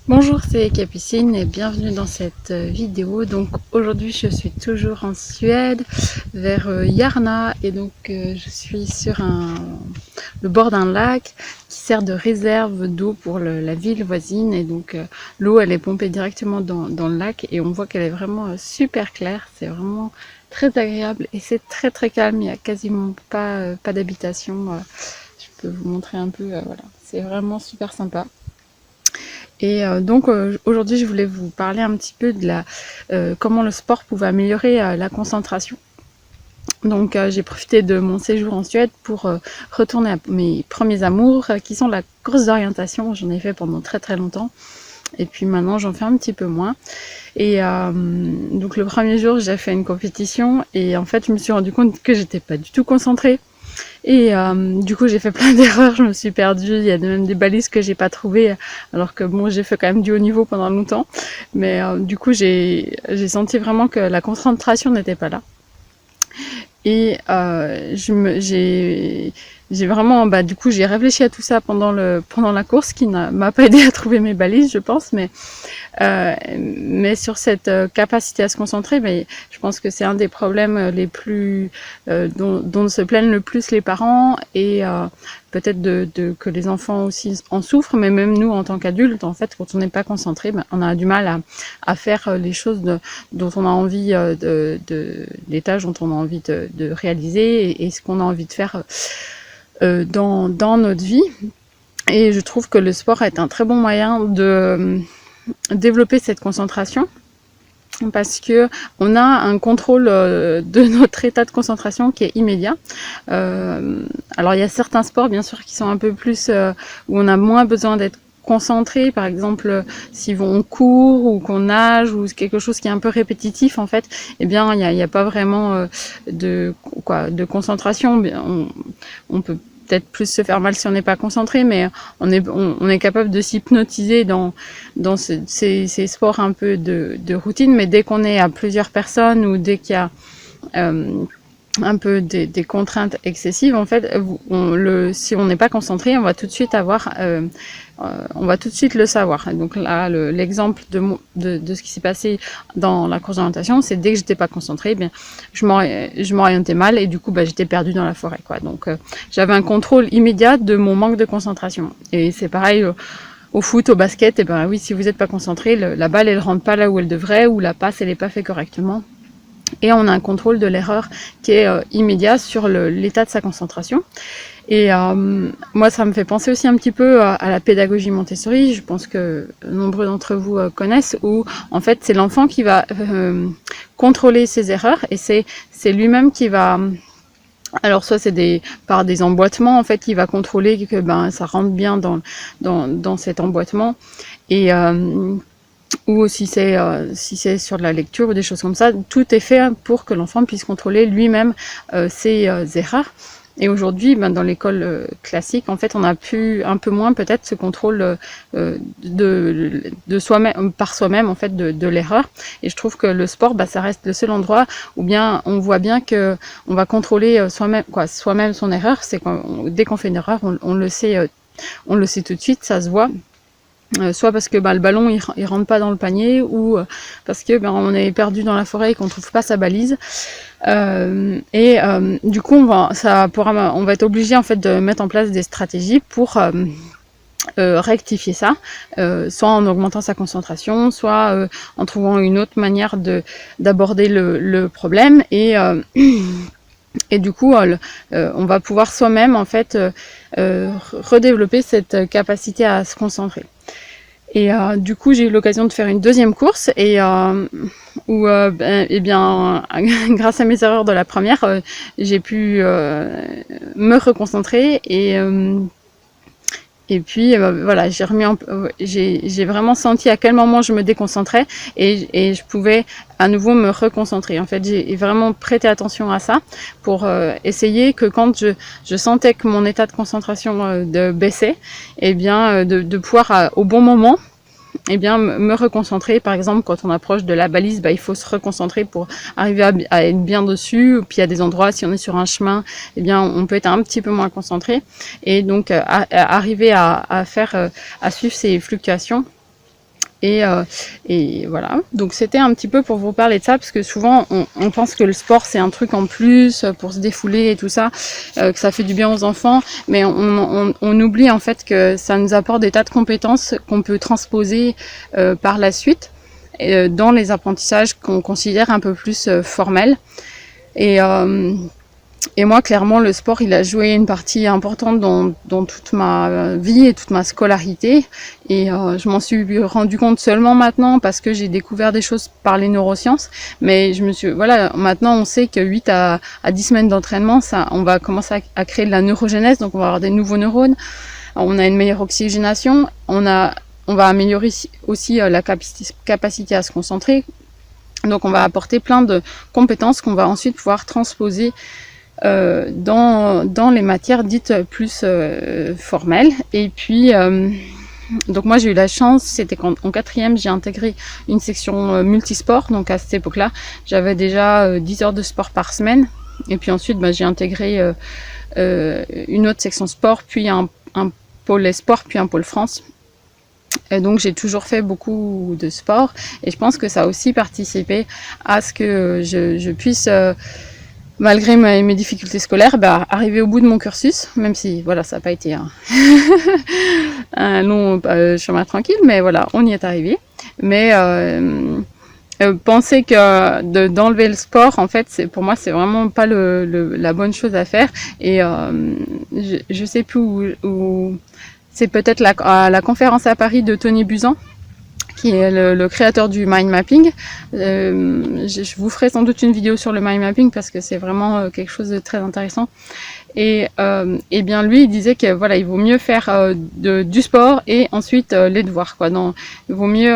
Bonjour, c'est Capucine et bienvenue dans cette vidéo. Donc aujourd'hui je suis toujours en Suède, vers Järna, et donc je suis sur le bord d'un lac qui sert de réserve d'eau pour la ville voisine, et donc l'eau elle est pompée directement dans le lac et on voit qu'elle est vraiment super claire. C'est vraiment très agréable et c'est très très calme, il n'y a quasiment pas d'habitation. Je peux vous montrer un peu, voilà, c'est vraiment super sympa. Et donc aujourd'hui je voulais vous parler un petit peu de comment le sport pouvait améliorer la concentration. Donc j'ai profité de mon séjour en Suède pour retourner à mes premiers amours qui sont la course d'orientation. J'en ai fait pendant très très longtemps et puis maintenant j'en fais un petit peu moins. Et donc le premier jour j'ai fait une compétition et en fait je me suis rendu compte que j'étais pas du tout concentrée. Et du coup j'ai fait plein d'erreurs, je me suis perdue, il y a même des balises que j'ai pas trouvées, alors que bon, j'ai fait quand même du haut niveau pendant longtemps, mais du coup j'ai senti vraiment que la concentration n'était pas là. Et j'ai vraiment, du coup j'ai réfléchi à tout ça pendant la course, qui m'a pas aidé à trouver mes balises, je pense, mais sur cette capacité à se concentrer, mais je pense que c'est un des problèmes les plus dont se plaignent le plus les parents, et peut-être que les enfants aussi en souffrent, mais même nous en tant qu'adultes, en fait, quand on n'est pas concentré, on a du mal à faire les choses dont on a envie, les tâches dont on a envie de réaliser, et ce qu'on a envie de faire dans notre vie. Et je trouve que le sport est un très bon moyen de développer cette concentration, parce que on a un contrôle de notre état de concentration qui est immédiat. Alors il y a certains sports bien sûr qui sont un peu plus où on a moins besoin d'être concentré, par exemple si on court ou qu'on nage ou quelque chose qui est un peu répétitif, en fait, eh bien il y a pas vraiment de concentration. On peut peut-être plus se faire mal si on n'est pas concentré, mais on est capable de s'hypnotiser dans ces sports un peu de routine. Mais dès qu'on est à plusieurs personnes, ou dès qu'il y a un peu des contraintes excessives, en fait, si on n'est pas concentré, on va tout de suite on va tout de suite le savoir. Et donc là, l'exemple de ce qui s'est passé dans la course d'orientation, c'est dès que j'étais pas concentrée, bien, je m'orientais mal, et du coup, j'étais perdue dans la forêt, quoi. Donc, j'avais un contrôle immédiat de mon manque de concentration. Et c'est pareil au foot, au basket. Et ben oui, si vous n'êtes pas concentré, la balle, elle rentre pas là où elle devrait, ou la passe, elle est pas faite correctement. Et on a un contrôle de l'erreur qui est immédiat sur l'état de sa concentration. Et moi, ça me fait penser aussi un petit peu à la pédagogie Montessori. Je pense que nombreux d'entre vous connaissent, où en fait c'est l'enfant qui va contrôler ses erreurs, et c'est lui-même qui va... Alors soit c'est par des emboîtements, en fait, qui va contrôler que ça rentre bien dans cet emboîtement, et ou si c'est sur de la lecture ou des choses comme ça, tout est fait pour que l'enfant puisse contrôler lui-même ses erreurs. Et aujourd'hui, dans l'école classique, en fait, on a pu un peu moins peut-être ce contrôle de soi-même, par soi-même, en fait, de l'erreur. Et je trouve que le sport, ça reste le seul endroit où bien on voit bien que on va contrôler soi-même son erreur. C'est dès qu'on fait une erreur, on le sait tout de suite, ça se voit. Soit parce que le ballon il rentre pas dans le panier, ou parce que on est perdu dans la forêt et qu'on trouve pas sa balise. Du coup on va être obligé, en fait, de mettre en place des stratégies pour rectifier ça, soit en augmentant sa concentration, soit en trouvant une autre manière d'aborder le problème. Et du coup, on va pouvoir soi-même, en fait, redévelopper cette capacité à se concentrer. Et du coup, j'ai eu l'occasion de faire une deuxième course, et où, grâce à mes erreurs de la première, j'ai pu me reconcentrer, et puis voilà, j'ai vraiment senti à quel moment je me déconcentrais, et je pouvais à nouveau me reconcentrer. En fait, j'ai vraiment prêté attention à ça pour essayer que quand je sentais que mon état de concentration baissait, et bien de pouvoir au bon moment, me reconcentrer. Par exemple, quand on approche de la balise, il faut se reconcentrer pour arriver à être bien dessus. Puis il y a des endroits, si on est sur un chemin, on peut être un petit peu moins concentré, et donc arriver à suivre ces fluctuations Et voilà, donc c'était un petit peu pour vous parler de ça, parce que souvent on pense que le sport c'est un truc en plus pour se défouler et tout ça, que ça fait du bien aux enfants, mais on oublie en fait que ça nous apporte des tas de compétences qu'on peut transposer par la suite dans les apprentissages qu'on considère un peu plus formels. Et moi, clairement, le sport, il a joué une partie importante dans toute ma vie et toute ma scolarité. Et je m'en suis rendu compte seulement maintenant parce que j'ai découvert des choses par les neurosciences. Mais voilà, maintenant on sait que 8 à 10 semaines d'entraînement, on va commencer à créer de la neurogénèse, donc on va avoir des nouveaux neurones. On a une meilleure oxygénation. On va améliorer aussi la capacité à se concentrer. Donc on va apporter plein de compétences qu'on va ensuite pouvoir transposer dans les matières dites plus formelles. Et puis donc moi j'ai eu la chance, c'était qu'en 4e j'ai intégré une section multisport, donc à cette époque-là j'avais déjà 10 heures de sport par semaine, et puis ensuite j'ai intégré une autre section sport, puis un pôle sport, puis un pôle France. Et donc j'ai toujours fait beaucoup de sport, et je pense que ça a aussi participé à ce que je puisse malgré mes difficultés scolaires, arriver au bout de mon cursus, même si voilà, ça n'a pas été un long chemin tranquille, mais voilà, on y est arrivé. Mais penser que d'enlever le sport, en fait, pour moi, c'est vraiment pas la bonne chose à faire. Et je sais plus où c'est peut-être à la conférence à Paris de Tony Buzan, qui est le créateur du mind mapping. Je vous ferai sans doute une vidéo sur le mind mapping parce que c'est vraiment quelque chose de très intéressant. Et bien lui, il disait que voilà, il vaut mieux faire du sport et ensuite les devoirs, quoi. Donc, il vaut mieux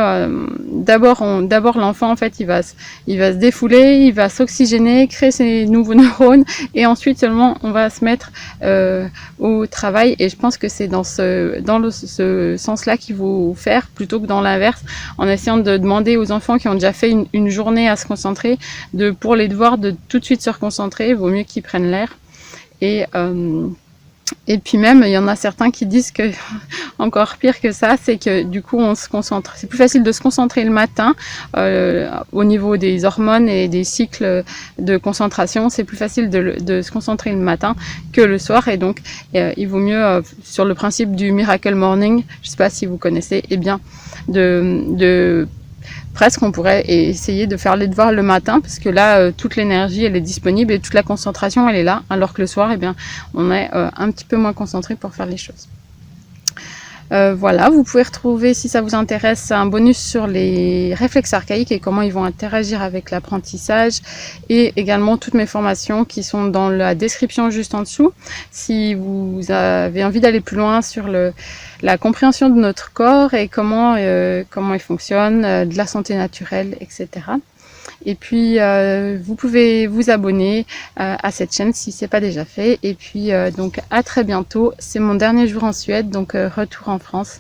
d'abord l'enfant, en fait, il va se défouler, il va s'oxygéner, créer ses nouveaux neurones, et ensuite seulement on va se mettre au travail. Et je pense que c'est dans ce sens-là qu'il faut faire, plutôt que dans l'inverse, en essayant de demander aux enfants qui ont déjà fait une journée à se concentrer, pour les devoirs, de tout de suite se reconcentrer. Il vaut mieux qu'ils prennent l'air. Et puis même, il y en a certains qui disent que encore pire que ça, c'est que du coup on se concentre. C'est plus facile de se concentrer le matin au niveau des hormones et des cycles de concentration. C'est plus facile de se concentrer le matin que le soir, et donc il vaut mieux, sur le principe du Miracle Morning, je ne sais pas si vous connaissez, eh bien presque on pourrait essayer de faire les devoirs le matin, parce que là toute l'énergie elle est disponible et toute la concentration elle est là, alors que le soir, eh bien, on est un petit peu moins concentré pour faire les choses. Voilà, vous pouvez retrouver, si ça vous intéresse, un bonus sur les réflexes archaïques et comment ils vont interagir avec l'apprentissage, et également toutes mes formations qui sont dans la description juste en dessous. Si vous avez envie d'aller plus loin sur la compréhension de notre corps et comment il fonctionne, de la santé naturelle, etc. Et puis vous pouvez vous abonner à cette chaîne si ce n'est pas déjà fait. Et puis donc à très bientôt. C'est mon dernier jour en Suède, donc retour en France.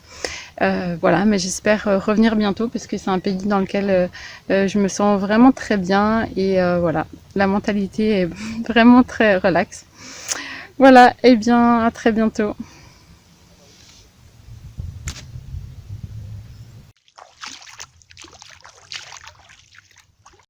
Voilà, mais j'espère revenir bientôt, parce que c'est un pays dans lequel je me sens vraiment très bien, et voilà, la mentalité est vraiment très relaxe. Voilà, et bien à très bientôt.